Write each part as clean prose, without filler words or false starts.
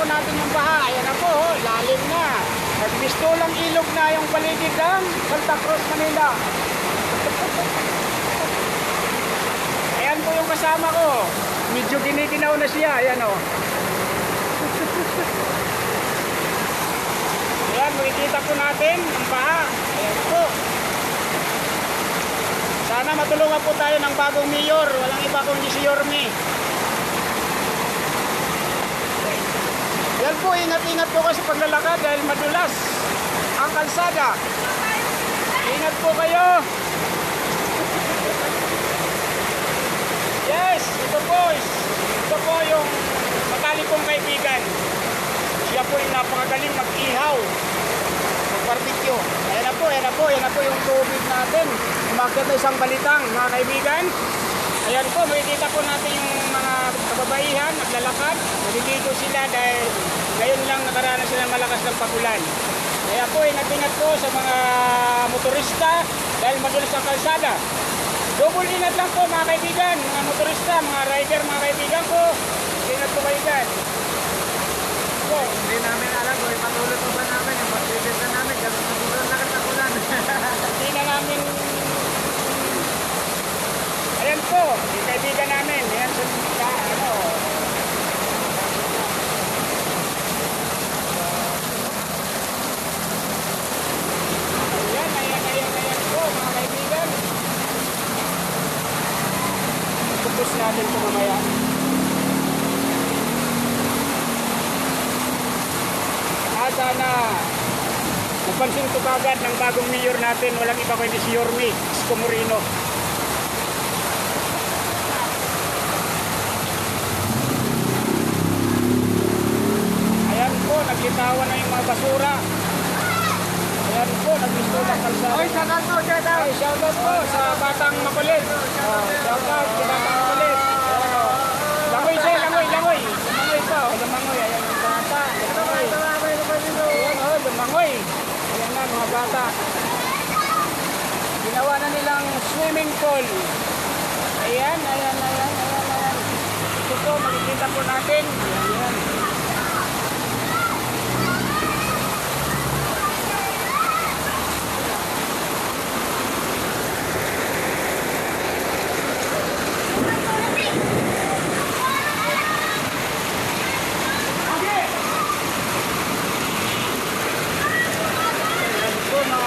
po natin yung baha. Ayan na po, oh, lalim na. Nagbistulang ilog na yung paligid ng Santa Cruz, Manila. Ayan po yung kasama ko. Medyo giniginaw na siya. Ayan o. Ayan, makikita po natin ang baha. Ayan po. Sana matulungan po tayo ng bagong mayor. Walang iba kundi si Yorme. Yan po, ingat-ingat po kasi paglalakad dahil madulas ang kalsada. Ingat po kayo. Yes, ito po yung matalik kong kaibigan. Siya po yung napakagaling mag-ihaw, mag-barbecue. Ayan na po yung tubig natin. Umakyat na isang balitang, mga kaibigan. Ayan po, makikita po natin yung mga kababaihan, naglalakad. Naliligo sila dahil ngayon lang nakaranas sila ng malakas ng pagulan. Kaya po, ingat-ingat po sa mga motorista dahil madulas ang kalsada. Double ingat lang po mga kaibigan, mga motorista, mga rider, mga kaibigan ko. Ingat po kayo dyan. So, Hindi namin alam kung ipatuloy pa ba namin yung matibig na namin. Gano'n sa sobrang lakas na ulan. hindi na namin... Ayan po, yung kaibigan namin. Ayan sa ano. Ayan po mga kaibigan. Pupus natin ito mamaya. Sana napansin ko kagad ng bagong mayor natin, walang iba kundi si Yorme Isko Moreno. Ayan po, naglitawan na yung mga basura. Ayan po, nagbistulang kalsada. Oy, shoutout po, shoutout! Ay, shoutout po sa Batang Makulit. Shoutout sa Batang Makulit. Langoy siya, langoy. Langoy po, langoy. Ayan yung bata. Lumangoy. Ayan na mga bata. Ginawa na nilang swimming pool. Ayan. Ito po, makikita po natin. Ayan.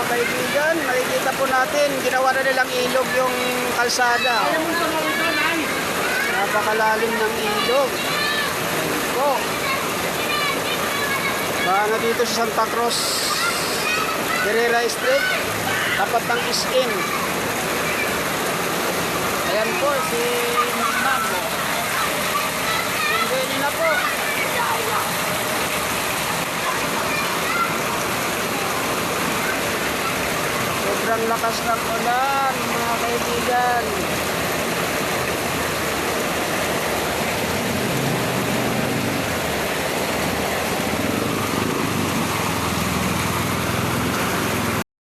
Kaibigan, makikita po natin, ginawa na nilang ilog yung kalsada. Napakalalim ng ilog. Po. Baka dito sa Santa Cruz, Guerrera Street, tapat ng Is-In. Ayan po, si Ma'am. Hindi na po. Sobrang lakas ng ulan.